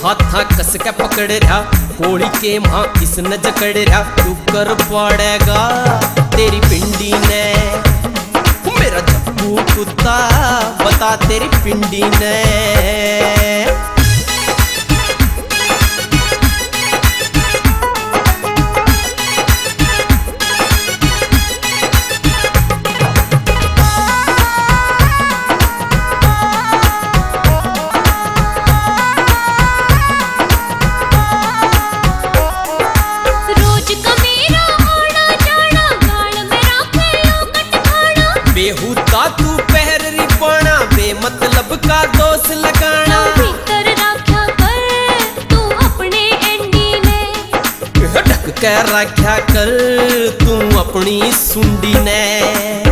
हाथा कस के पकड़ रहा, कोड़ी के मां किसने जकड़ रहा, तू कर पड़ेगा तेरी पिंडी ने, मेरा जप्पू कुत्ता बता तेरी पिंडी ने। बेहुदा तू पहर रिपाना, बेमतलब का दोष लगाना, भीतर रखा कर तू अपने एंडी ने, ढक के रखा कर तू अपनी सुंडी ने।